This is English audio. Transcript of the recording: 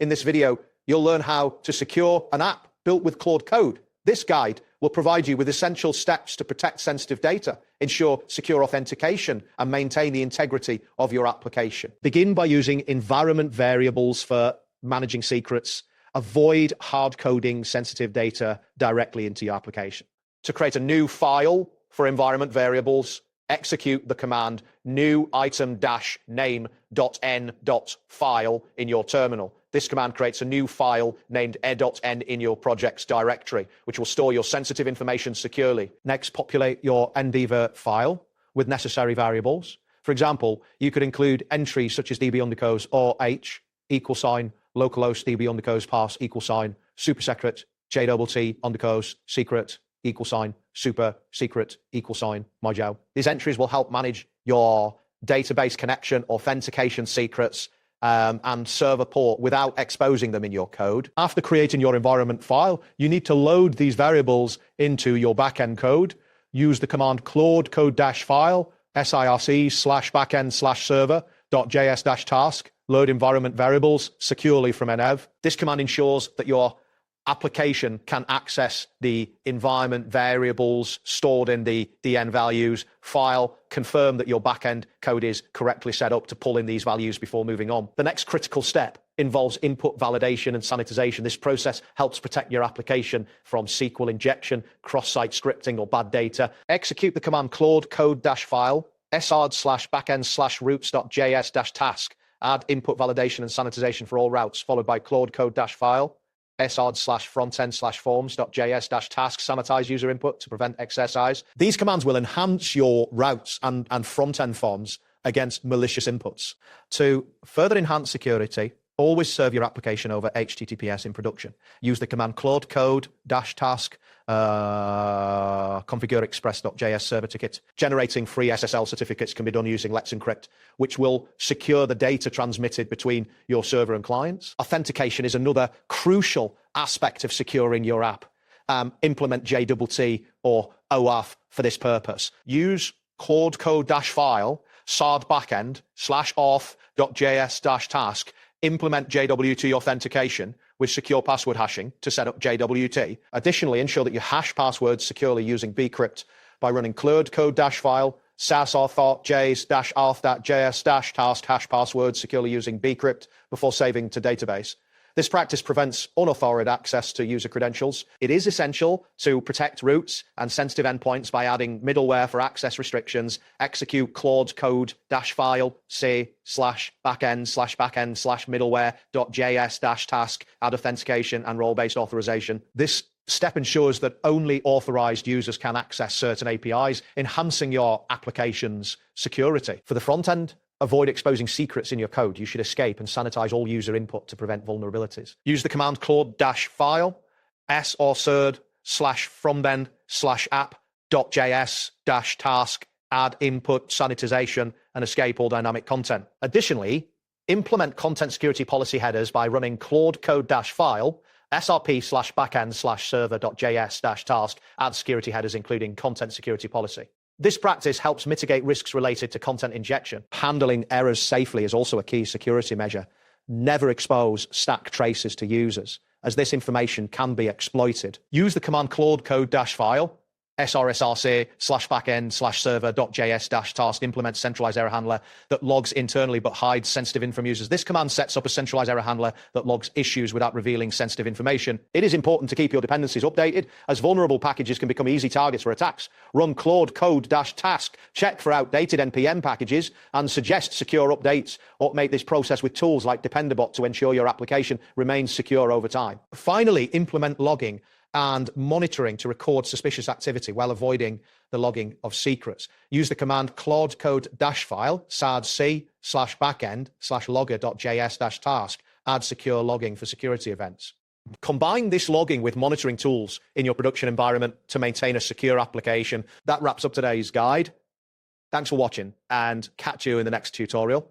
In this video, you'll learn how to secure an app built with Claude Code. This guide will provide you with essential steps to protect sensitive data, ensure secure authentication, and maintain the integrity of your application. Begin by using environment variables for managing secrets. Avoid hard coding sensitive data directly into your application. To create a new file for environment variables, execute the command new item-name.n.file in your terminal. This command creates a new file named e.n in your project's directory, which will store your sensitive information securely. Next, populate your NDVR file with necessary variables. For example, you could include entries such as db_ or h =, localhost db_ parse =, super secret JTT_ secret =, super secret =, These entries will help manage your database connection, authentication secrets, and server port without exposing them in your code. After creating your environment file, you need to load these variables into your backend code. Use the command Claude Code-file, sirc/backend/server.js-task, load environment variables securely from env. This command ensures that your application can access the environment variables stored in the DN values file, confirm that your backend code is correctly set up to pull in these values before moving on. The next critical step involves input validation and sanitization. This process helps protect your application from SQL injection, cross-site scripting, or bad data. Execute the command Claude Code-file, srd/backend/routes.js-task. Add input validation and sanitization for all routes, followed by Claude Code-file, srd/frontend/forms.js-task, sanitize user input to prevent XSIs. These commands will enhance your routes and front-end forms against malicious inputs. To further enhance security, always serve your application over HTTPS in production. Use the command Claude Code-task, configure express.js server ticket. Generating free SSL certificates can be done using Let's Encrypt, which will secure the data transmitted between your server and clients. Authentication is another crucial aspect of securing your app. Implement JTT or OAuth for this purpose. Use Claude Code-file, sard backend/auth.js-task. Implement JWT authentication with secure password hashing to set up JWT. Additionally, ensure that you hash passwords securely using bcrypt by running Claude Code-file, sas-auth.js-auth.js-task hash passwords securely using bcrypt before saving to database. This practice prevents unauthorized access to user credentials. It is essential to protect routes and sensitive endpoints by adding middleware for access restrictions. Execute Claude Code-file, say/backend/backend/middleware.js-task, add authentication and role-based authorization. This step ensures that only authorized users can access certain APIs, enhancing your application's security. For the front end, avoid exposing secrets in your code. You should escape and sanitize all user input to prevent vulnerabilities. Use the command Claude-file, srd/frontend/app.js-task, add input sanitization, and escape all dynamic content. Additionally, implement content security policy headers by running Claude Code-file, srp/backend/server.js-task, add security headers including content security policy. This practice helps mitigate risks related to content injection. Handling errors safely is also a key security measure. Never expose stack traces to users, as this information can be exploited. Use the command Claude Code-file, srsrc/backend/server.js-task, implement centralized error handler that logs internally but hides sensitive info from users. This command sets up a centralized error handler that logs issues without revealing sensitive information. It is important to keep your dependencies updated, as vulnerable packages can become easy targets for attacks. Run Claude Code-task, check for outdated NPM packages, and suggest secure updates. Automate this process with tools like Dependabot to ensure your application remains secure over time. Finally, implement logging and monitoring to record suspicious activity while avoiding the logging of secrets. Use the command Claude Code-file, sardc/backend/logger.js-task, add secure logging for security events. Combine this logging with monitoring tools in your production environment to maintain a secure application. That wraps up today's guide. Thanks for watching, and catch you in the next tutorial.